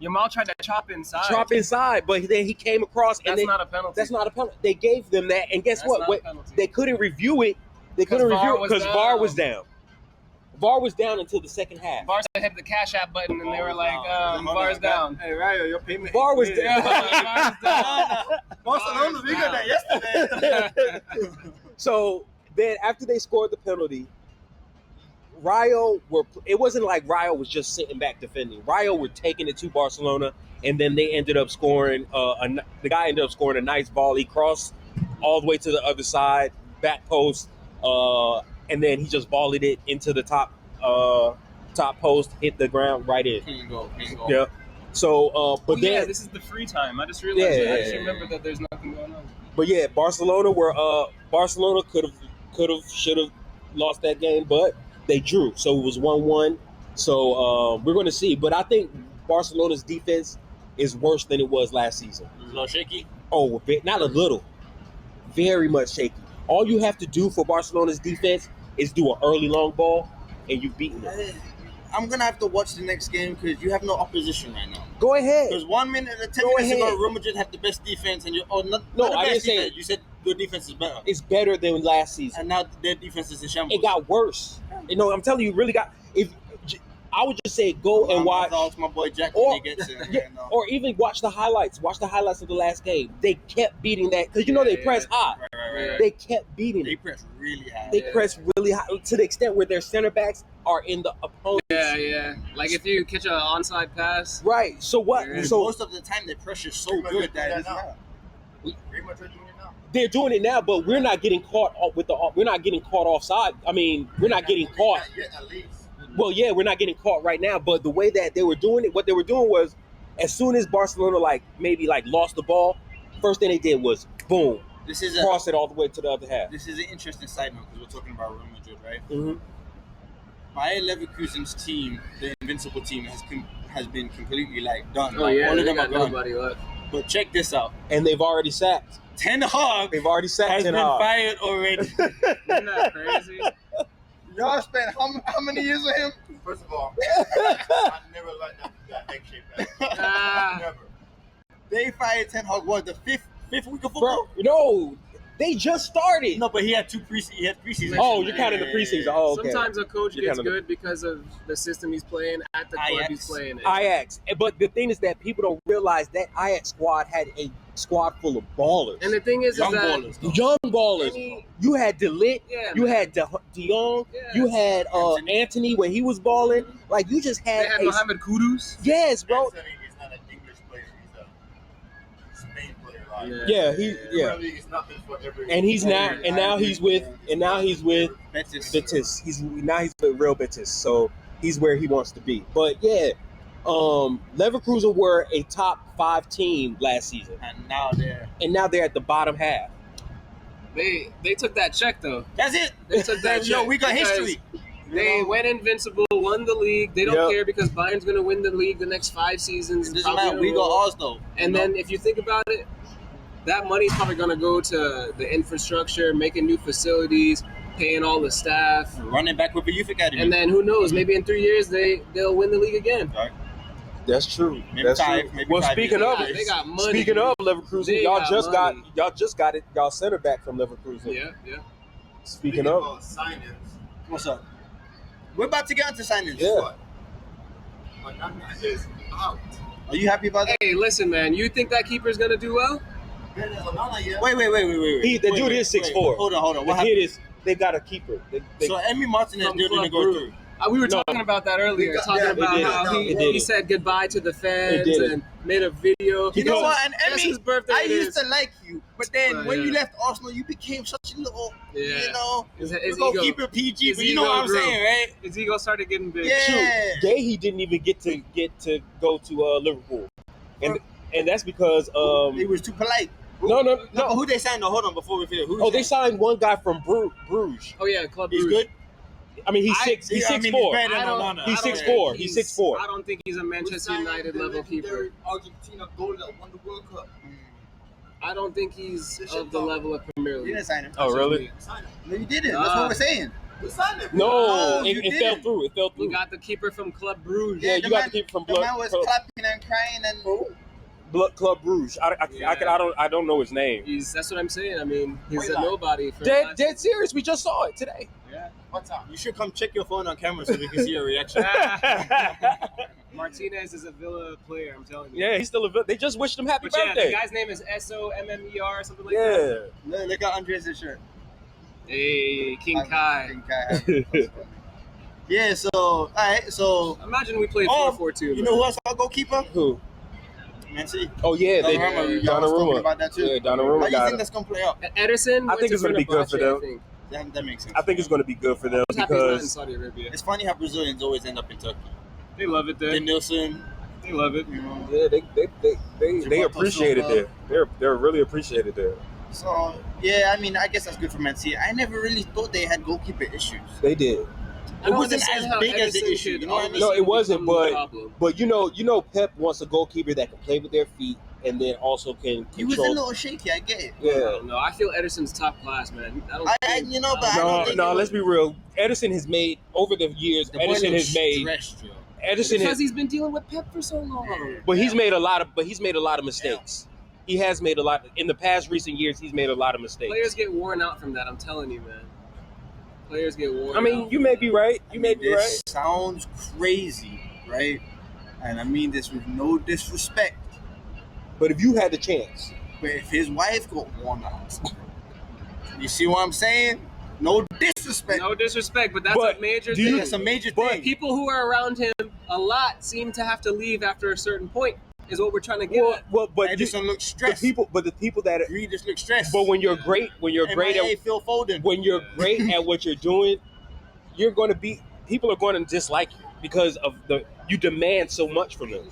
Jamal tried to chop inside. Chop inside, but then he came across and That's they, not a penalty. that's not a penalty. They gave them that, and guess That's what? not a Wait, penalty. they couldn't review it. They couldn't 'Cause VAR review it was because VAR down. was down. VAR was down until the second half. Barca hit the Cash App button and they were like, VAR's down. Hey, Rayo, your payment. VAR was Yeah, down. VAR's down. Barcelona, we got that yesterday. So then, after they scored the penalty, it wasn't like Rio was just sitting back defending. Rio were taking it to Barcelona, and then they ended up scoring. The guy ended up scoring a nice volley cross all the way to the other side, back post, and then he just volleyed it into the top post, hit the ground right in. Clean goal. Yeah. So, but yeah, then, this is the free time. I just realized. Yeah, I just yeah, remembered that there's nothing going on. but yeah, Barcelona could have, should have lost that game, but they drew, so it was 1-1. So we're going to see. But I think Barcelona's defense is worse than it was last season. A little shaky. Oh, not a little, very much shaky. All you have to do for Barcelona's defense is do an early long ball, and you've beaten them. I'm gonna have to watch the next game because you have no opposition right now. Go ahead. Because 1 minute, 10 Go minutes ahead. ago, Real Madrid had the best defense, and No, the I best didn't say defense. it. You said your defense is better. It's better than last season. And now their defense is in shambles. It got worse. You know, I'm telling you, it really got. If I would just say, go and watch. My boy Jack Or- when he gets in. Yeah, or even watch the highlights. Watch the highlights of the last game. They kept beating that because you know they press high. Right. They kept beating They it. press really high. They press really high to the extent where their center backs are in the opponent's. Yeah. Like if you catch an onside pass. Right. So what? Yeah. So most of the time, the pressure is so Pretty much good they're that doing it's that not. Pretty much they're doing it now. they're doing it now, but we're not getting caught with the. We're not getting caught offside. I mean, we're not getting caught. Not yet, at least. Well, yeah, we're not getting caught right now. But the way that they were doing it, what they were doing was, as soon as Barcelona maybe lost the ball, first thing they did was boom, This is cross it all the way to the other half. This is an interesting side note because we're talking about Real Madrid, right? Mm-hmm. Bayer Leverkusen's team, the invincible team, has been completely done. Oh yeah, all of they them are got gone. nobody left. But check this out: And they've already sacked. Ten Hag They've already sacked has Ten been Hag. fired already. Isn't that crazy? Y'all spent how many years with him? First of all, I never liked that egg shape. Ah. Never. They fired Ten Hag. What, the fifth week of Bro, football? no, they just started. No, but he had preseason. Oh, you're counting the preseason. Oh, okay. Sometimes a coach You're gets counting good because of the system he's playing at the club Ajax. he's playing in. Ajax. But the thing is that people don't realize that Ajax squad had a squad full of ballers. And the thing is Young that ballers. though. Young ballers. any- You had DeLitt. yeah, You man. had De Jong. Yeah. You had Anthony when he was balling. Like you just They had. had a, Mohamed Kudus. yes, bro. Anthony is not an English player. He's a Spain player. Yeah, Really, it's nothing for every. And he's now he's with Betis. Betis. He's with Real Betis. So he's where he wants to be. But yeah, Leverkusen were a top 5 team last season, And now they're at the bottom half. They took that check though. that's it. They took that check. Yo, we got because history. They went invincible, won the league. They don't Yep. care because Bayern's going to win the league the next 5 seasons. It doesn't probably matter. in a We got row. ours though. And then if you think about it, that money's probably going to go to the infrastructure, making new facilities, paying all the staff. running back with the youth academy. And then who knows? Maybe in 3 years they'll win the league again. That's true. Maybe That's five, true. maybe Well, 5 speaking years. of They it, got money. speaking of Leverkusen, They y'all got just money. got y'all center back from Leverkusen. Yeah. Speaking of, signings, What's up? We're about to get onto signings. Yeah. what? Onana is out. Are you happy about that? Hey, listen, man. You think that keeper's going to do well? Then there's Onana, yeah. Wait. the dude is 6'4". Hold on. the What kid happened? is they got a keeper. They, So Emi Martinez From didn't Club go Brugge. through. We were No. talking about that earlier, It talking did. about It how did. he said goodbye to the fans did. and made a video. You know what? And That's Emi, his birthday. I it used is. to like you, but then when Yeah. you left Arsenal, you became such a little, Yeah. you know, His we're ego, gonna keep it PG, his but you know ego what I'm grew. saying, right? his ego started getting big. Yeah. shoot, Gahey didn't even get to go to Liverpool, and that's because He was too polite. no. But who they signed? No, hold on, before we finish. Who Oh, they signed one guy from Bruges. Oh yeah, Club He's Brugge. good. I mean, he's He's 6'4". better than I don't- Onana. He's I don't 6'4". think He's 6'4". I don't think he's a Manchester United level keeper. Argentina goalie that won the World Cup. I don't think he's of the level of Premier You League. didn't sign him. Oh, really? Sign him. No, you didn't. That's what we're saying. We signed him. No, No, you it fell didn't. through. It fell We through. got the keeper from Club Brugge. Yeah, you the got man- the keeper from The man was Club clapping and crying and. Club Bruges. I don't know his name. That's what I'm saying. I mean, he's Wait, a like- nobody. For Dead serious. We just saw it today. What's up? You should come check your phone on camera so we can see your reaction. Martinez is a Villa player. I'm telling you. Yeah, he's still a. They just wished him happy But yeah, the birthday. guy's name is SOMMER or something like that. Yeah. Look at Andres' shirt. Hey, King Kai. King Kai. Yeah, so, alright, so, Imagine we played Oh, 4-4-2. you know who else our goalkeeper? Who? Man City. Oh yeah, they Donnarumma, y'all was talking Donnarumma. about that too. Yeah, How Donnarumma do you got think it. that's gonna play out? Ederson. I think it's gonna be good for them. That makes sense. I think it's going to be good for them I'm happy he's not in because Saudi Arabia. It's funny how Brazilians always end up in Turkey. They love it there. Then Nilsson, They love it. you know. yeah, they appreciate it there. They're really appreciated there. So yeah, I mean, I guess that's good for Man City. I never really thought they had goalkeeper issues. They did. I don't wasn't understand as how big as the Ederson issue, could you know what I mean? No, it all of a wasn't, sudden become the but- problem. But you know, Pep wants a goalkeeper that can play with their feet and then also can He was a control. little shaky. I get it. Yeah. No, I feel Ederson's top class, man. I don't. I think- you know, but I don't No, think no. it was- Let's be real. Edison has made over the years. The boy Edison looks has made. stressed, yo. Edison because has, he's been dealing with Pep for so long. but he's made a lot of mistakes. he has made a lot in the past recent years. He's made a lot of mistakes. Players get worn out from that. I'm telling you, man. Players get worn. I mean, out you from may that. be right. You may be right. This sounds crazy, right? And I mean this with no disrespect. But if you had the chance, But if his wife got worn out, you see what I'm saying? No disrespect. No disrespect, but that's But a major do you- thing. That's a major But thing. People who are around him a lot seem to have to leave after a certain point. Is what we're trying to get at. but Edison looks stressed. the people that are, Reed just looks stressed. but when you're great MIA, at Phil Foden. when you're great at what you're doing, you're going to be people are going to dislike you because of you demand so much from them.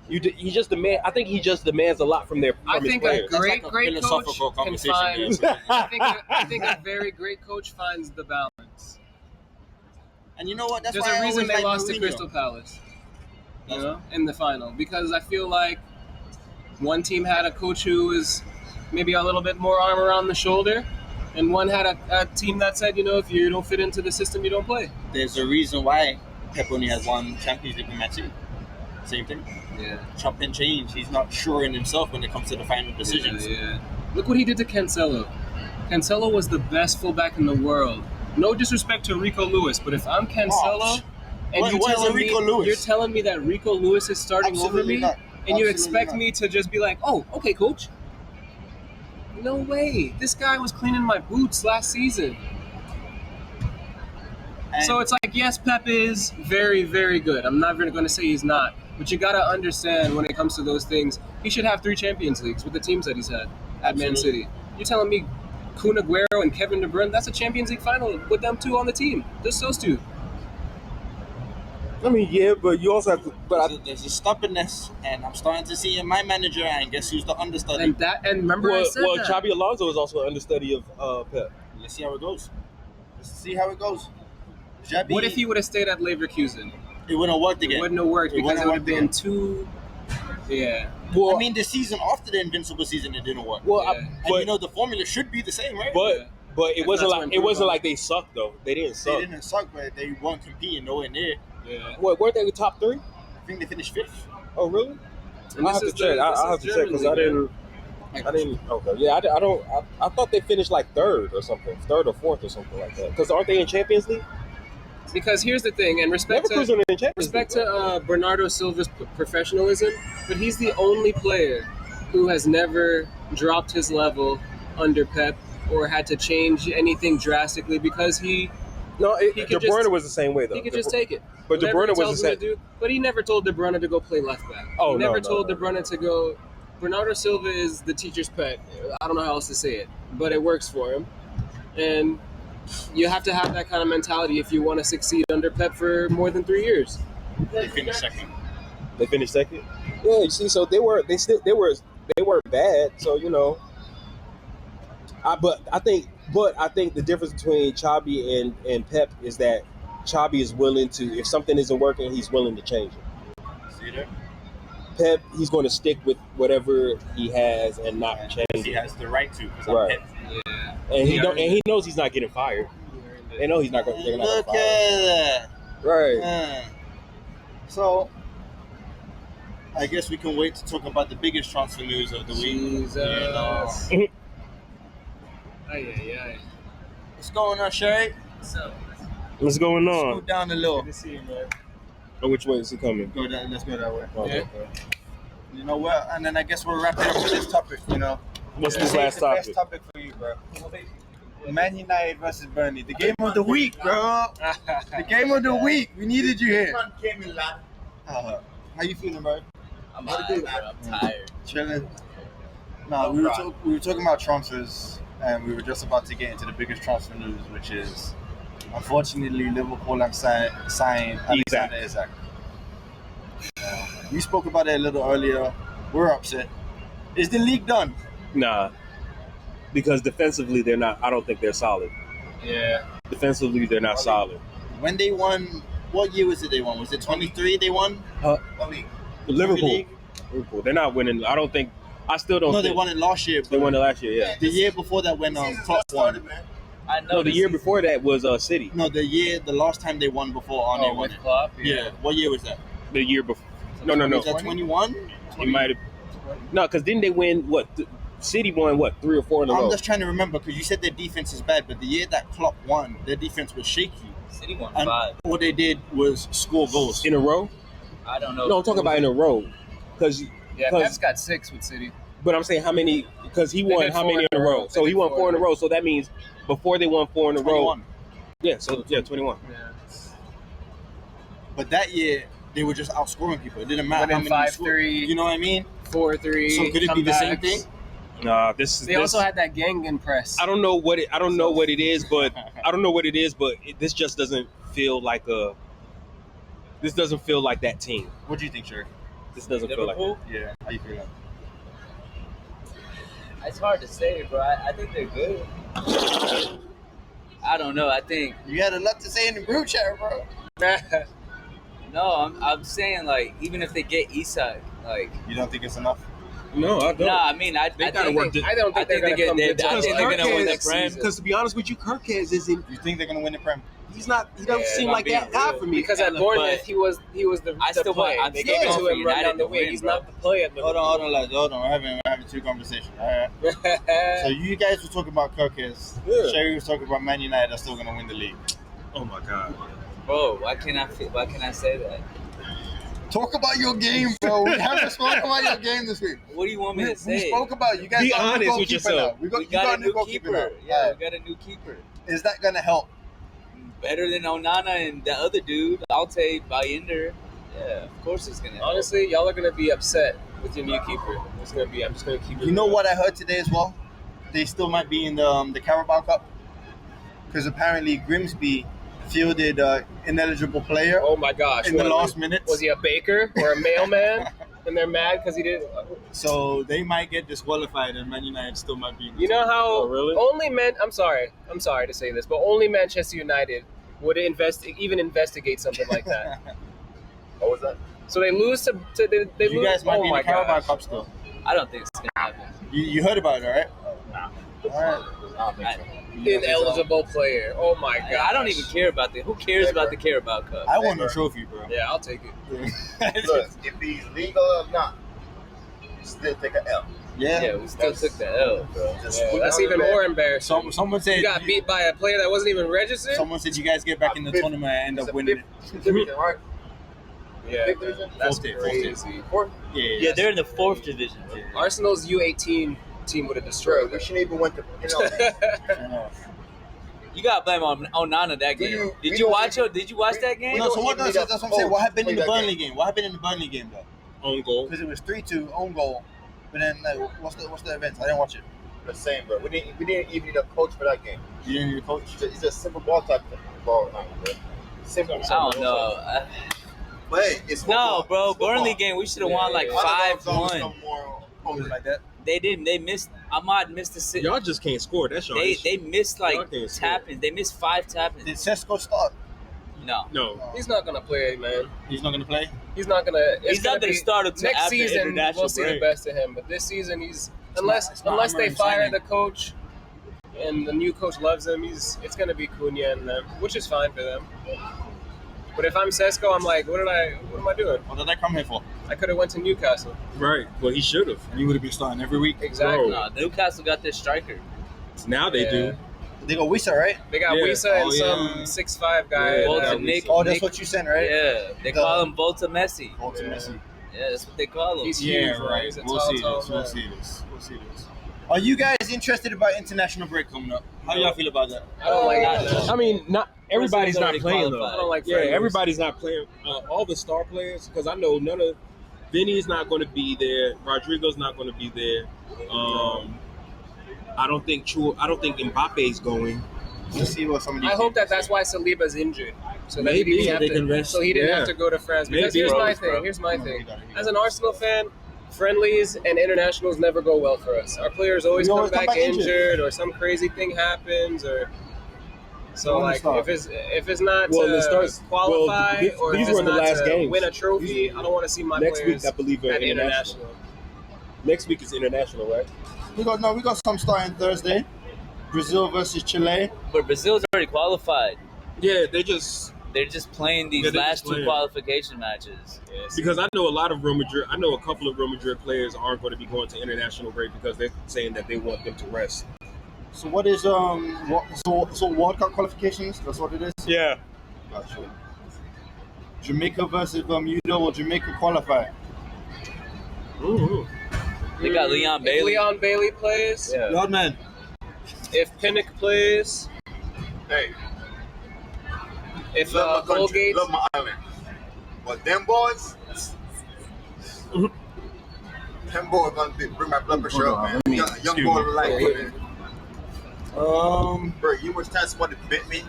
He just demand. I think he just demands a lot from his I think a players. great That's like a coach philosophical can conversation find. there. I think a very great coach finds the balance. And you know what? That's There's why a I reason always they like lost to Mourinho. Crystal Palace, you know, in the final. Because I feel like one team had a coach who was maybe a little bit more arm around the shoulder, and one had a team that said, you know, if you don't fit into the system, you don't play. There's a reason why Pep only has one Champions League in Man City. Same thing. Yeah. Chop and change. He's not sure in himself when it comes to the final decisions. Yeah. Look what he did to Cancelo. Cancelo was the best fullback in the world. No disrespect to Rico Lewis, but if I'm Cancelo and What is a Rico Lewis? you're telling me that Rico Lewis is starting over Absolutely me, not. and you Absolutely expect not. me to just be like, oh, okay, coach. No way. This guy was cleaning my boots last season. And So it's like, yes, Pep is very, very good. I'm not going to say he's not. But you got to understand when it comes to those things, he should have 3 Champions Leagues with the teams that he's had at Man Absolutely. City. You're telling me Kun Aguero and Kevin De Bruyne, that's a Champions League final with them 2 on the team. Just those 2. I mean, yeah, but you also have to. there's a stubbornness, and I'm starting to see in my manager, and guess who's the understudy? And remember I said that. Xabi Alonso is also an understudy of Pep. Let's see how it goes. Let's see how it goes. Xabi, What if he would have stayed at Leverkusen? it wouldn't have worked It again? wouldn't have worked It because wouldn't it would have have been worked too... Yeah. Well, I mean, the season after the Invincible season, it didn't work. well, Yeah. And but you know, the formula should be the same, right? but Yeah. but it If wasn't that's like to it improve wasn't on. like they sucked though. They didn't they suck. didn't suck, but they weren't competing nowhere near. Yeah. What weren't they the top 3? I think they finished 5th. Oh, really? And I have this to is check. the- I this have is to check because I Germany, didn't. I didn't. Okay, yeah, I don't. I thought they finished like 3rd or something, 3rd or 4th or something like that. Because aren't they in Champions League? Because here's the thing, and respect Leverkusen to... are in Champions Respect League. to Bernardo Silva's professionalism, but he's the only player who has never dropped his level under Pep or had to change anything drastically because he No, he De could Bruyne just- was the same way though. could just take it. But De Whatever Bruyne he was tells the him to same. do, but he never told De Bruyne to go play left back. Oh, he no, never no, told no, De Bruyne to go. Bernardo Silva is the teacher's pet. I don't know how else to say it, but it works for him. And you have to have that kind of mentality if you want to succeed under Pep for more than 3 years. They finished 2nd. They finished 2nd. Yeah, you see, so they weren't bad. So you know, but I think the difference between Xabi and Pep is that Xabi is willing to, if something isn't working, he's willing to change it. See there? Pep, he's going to stick with whatever he has and not change He it. has the right to, because Right. I'm Pep. Yeah. And Yeah. he knows he's not getting fired. They know he's not going. They're not Look going to at fire. Right. that. So, I guess we can wait to talk about the biggest transfer news of the week. Jesus. You know. Ay. What's going on, Sherry? So, What's going Let's go on? down a little. good to see you, man. Oh, which way is he coming? Go down. Let's go that way. Oh, Yeah. okay. You know what? And then I guess we're wrapping up with this topic. You know, What's This this is last the topic? best topic for you, bro. Man United versus Burnley, the game of the week, bro. The game of the week. We needed you here. Man came in last. How you feeling, bro? I'm tired. Chilling. No, we were talking about transfers, and we were just about to get into the biggest transfer news, which is, unfortunately, Liverpool have signed Alexander Isak. We spoke about it a little earlier. We're upset. Is the league done? Nah, because defensively they're not. I don't think they're solid. Yeah. Defensively they're not solid. When they won, what year was it they won? Was it 23 they won? Liverpool. League? Liverpool. They're not winning. I don't think. I still don't. No, think, they won it last year. They won it last year. Yeah. The year before that when Klopp won. No, the year before that was City. No, the last time they won before Arne won with it. Klopp. Yeah. What year was that? The year before. No. Was that 21? It might have. No, because didn't they win what? City won what 3 or 4 in a row. I'm just trying to remember because you said their defense is bad, but the year that Klopp won, their defense was shaky. City won And 5 all they did was score goals. In a row? I don't know. No, I'm talking about in a row. Because Pep's got 6 with City. But I'm saying how many? Because he They won did how 4 many in a row? So he won 4 in a row. So that means before they won 4 in a row. 21. Yeah. So yeah, 21. Yeah. But that year they were just outscoring people. It didn't matter how Winning many 5-3. You know what I mean? 4-3. So could it be the same comebacks. thing? Nah, this is. They also had that Gangan press. I don't know what it. I don't know what it is, but this just doesn't feel like a. This doesn't feel like that team. What do you think, Sherry? This doesn't feel like. Liverpool? Yeah. How you feel? It's hard to say, bro. I think they're good. I don't know. I think You had a lot to say in the group chat, bro. no. I'm saying like even if they get Isak, like You don't think it's enough? No, I don't. no. I mean I They gotta think work. I don't think they're going to come they- good I to think us. they're gonna win the Next Prem. season. Because to be honest with you, Kirkhead isn't. You think they're gonna win the Prem? He's not. He doesn't Yeah, seem if like I'm that being guy real. for me. Because at But- Bournemouth, he was the I still play. want- I'm They still gave it going to for him right United down the to way. win, He's bro. not the play at Hold on, lads. Hold on. We're having two conversations. All right. So you guys were talking about Kirkes. Yeah. Sherry was talking about Man United are still gonna win the league. Oh my god. bro. Why can't I say that? Talk about your game, bro. We haven't spoken about your game this week. What do you want me We to say? spoke about you guys. Be got a new honest with goalkeeper yourself. now. We We got a new goalkeeper. Now. Yeah, we got a new keeper. Is that gonna help? Better than Onana and the other dude. I'll take Bayender. Yeah, of course it's gonna. help. Honestly, y'all are going to be upset with your new keeper. It's going to be. I'm just going to keep it. You know what I heard today as well? They still might be in the Carabao Cup because apparently Grimsby fielded ineligible player Oh my gosh! in the What, last minutes. was he a baker or a mailman? And they're mad because he didn't. So they might get disqualified, and Man United still might be. In the You know how Oh, really? only men. I'm sorry to say this, but only Manchester United would even investigate something like that. What was that? So they lose to they you lose. guys might Oh be in my the Carabao gosh! Cup still. I don't think it's gonna happen. You heard about it, all right? All right. I don't think so. Ineligible player. Oh my god! I don't even care about the. Who cares about the Carabao Cup? I want a trophy, bro. Yeah, I'll take it. Look, if he's legal or not, you still take an L. Yeah, we still took the L, bro. Just Yeah, put that's it even on the more back. embarrassing. Someone said You got beat by a player that wasn't even registered. Someone said you guys get back in the tournament and end up winning it. Division, right? Yeah, Fifth division? that's Fourth tier. crazy. Yeah, they're in the 4th division. Arsenal's U18 team would have destroyed We them. shouldn't even went to, You got to blame on Onana that Do game. you- Did we you don't watch even- it? Did you watch that game? we No, don't so what even does need that's a what I'm saying. coach What happened in play the that Burnley game? What happened in the Burnley game though? Own goal. Because it was 3-2 own goal. But then what's the event? I didn't watch it. The same, bro. We didn't even need a coach for that game. You didn't need a coach. It's a simple ball type thing. Ball, bro. Simple. I don't know. But hey, it's No, football. bro. It's football. Burnley game, we should have won like I don't know if those 5-1. no more Coach like that. They didn't. They missed. Ahmad missed the sit. Y'all just can't score. That's your issue. They missed Y'all like can't score. tappings. They missed 5 Did tappings. Sesko start? No. No. He's not gonna play, man. He's not gonna play. He's not gonna. it's He's not gonna be- start until next after season. international We'll see the break. best of him, but this season he's It's unless not they Amorim fire signing. the coach and the new coach loves him. It's gonna be Cunha and them, which is fine for them. But if I'm Sesko, I'm like, what am I doing? What did I come here for? I could have went to Newcastle. Right. Well, he should have. And you would have been starting every week. Exactly. Bro. No, Newcastle got their striker. Now they do. They go Wisa, right? They got Yeah. Wisa and Oh, some yeah. 6'5" guy. Yeah, Volta, that Nick. Oh, that's Nick- what you sent, right? Yeah, they The- call him Volta Messi. Volta Messi. Yeah, that's what they call him. He's huge, Yeah, bro. right. He's a We'll tall, see tall this. We'll man. see this. We'll see this. Are you guys interested about international break coming up? How y'all feel about that? I don't like Not it. I mean, not everybody's not already playing qualified. I though. don't like Yeah, friendlies. everybody's not playing. All the star players, because I know none of Vinny's not going to be there. Rodrigo's not going to be there. I don't think Mbappe's going. Let's see what some of these I hope teams that's why Saliba's injured, so that Maybe, he didn't so have they to, can rest. so he didn't Yeah. have to go to France. Because Maybe. here's my Bro, thing. bro. Here's my No, thing. he got it. As an Arsenal fan, friendlies and internationals never go well for us. Our players always We come always come back back injured. injured, or some crazy thing happens, or so When like start? if it's not Well, to it starts- qualify well, or these if it's were the not last to games. win a trophy, I don't want to see my Next players week, I believe, at international. international. Next week is international, right? We got some starting Thursday. Brazil versus Chile. But Brazil's already qualified. Yeah, they just They're just playing these Yeah, they're last just two playing. qualification matches. Because I know a lot of Real Madrid. I know a couple of Real Madrid players aren't going to be going to international break because they're saying that they want them to rest. So what is so World Cup qualifications? That's what it is. Yeah. Gotcha. Jamaica versus Bermuda. Will Jamaica qualify? Mm-hmm. They got Leon If Bailey. Leon Bailey plays, Yeah. Lord man. if Pinnock plays, Hey, if love my country, Colgate, love my island, but them boys gonna bring my blood pressure up, man. Young boy like bro, you much time somebody bet me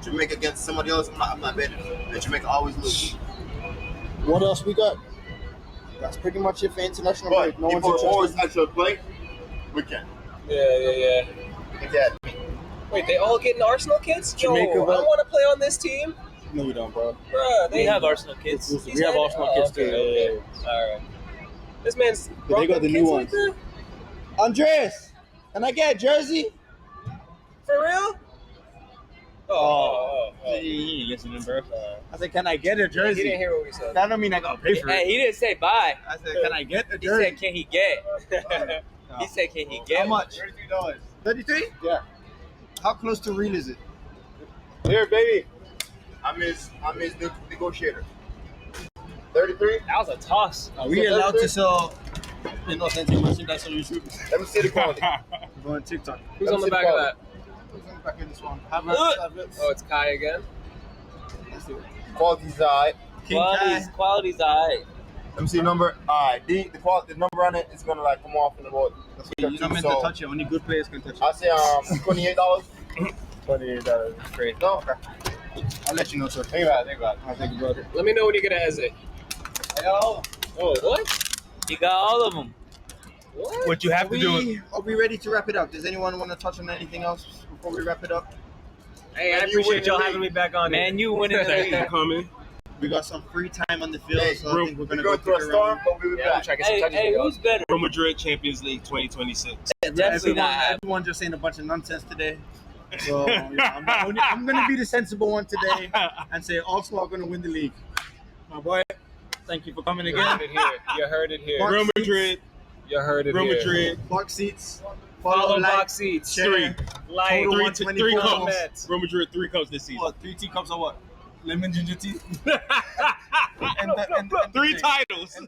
Jamaica against somebody else. I'm not betting. And Jamaica always lose. What else we got? That's pretty much it for international But break. No if one's we're always interested. actually play, we can. yeah. Exactly. Wait, they all getting Arsenal kids? Jamaica, Yo, I but- want to play on this team. No, we don't, bro. Bruh, They have Arsenal kids. He We have said- Arsenal oh, kids okay, too. okay. All right. This man's But they got the new kids ones. Like that? Andres, can I get a jersey? For real? Oh. He ain't listening, bro. I said, can I get a He jersey? didn't hear what we said. That don't mean I gotta pay for Hey, it. he didn't say bye. I said, can I get a He jersey? said, can he get? He said, can he get? How much? $33. 33? Yeah. How close to real is it? Here, baby. I'm his negotiator. 33. That was a toss. Are we allowed to sell inauthentic merchandise on YouTube? Let me see the quality. Go on TikTok. Who's on the back of that? Back in this one. Oh, it's Kai again. Quality's alright. King Kai. Quality's alright. Let me see the number. Alright, the number on it is gonna like come off in about. You're not meant to touch it. Only good players can touch it. I say $28. $28. Great. No, okay. I'll let you know, sir. Think about it. I'll think about it. Let me know when you get a exit. Hello. Oh, what? You got all of them. What? What you have Are to do. we, are we ready to wrap it up? Does anyone want to touch on anything else before we wrap it up? Hey, I Man, you appreciate winning y'all the having me back on Man, you winning the Thank you for league. coming. We got some free time on the field, Hey, so I think we're We're gonna going go through a kick storm, around. but we'll be Yeah, I'm back. trying to get some Hey, touches hey, with y'all. who's better? Real Madrid Champions League 2026. Definitely not happening. Everyone just saying a bunch of nonsense today. So I'm gonna be the sensible one today and say Arsenal are gonna win the league. My boy, thank you for coming You again. heard it here. You heard it here. Real Madrid. You heard it Real here. Madrid. Box seats. Follow like, box seats. share. Three. Like, Total Three 124. cups. comments. Real Madrid 3 cups this season. What? 3 teacups or what? Lemon ginger tea. Three titles.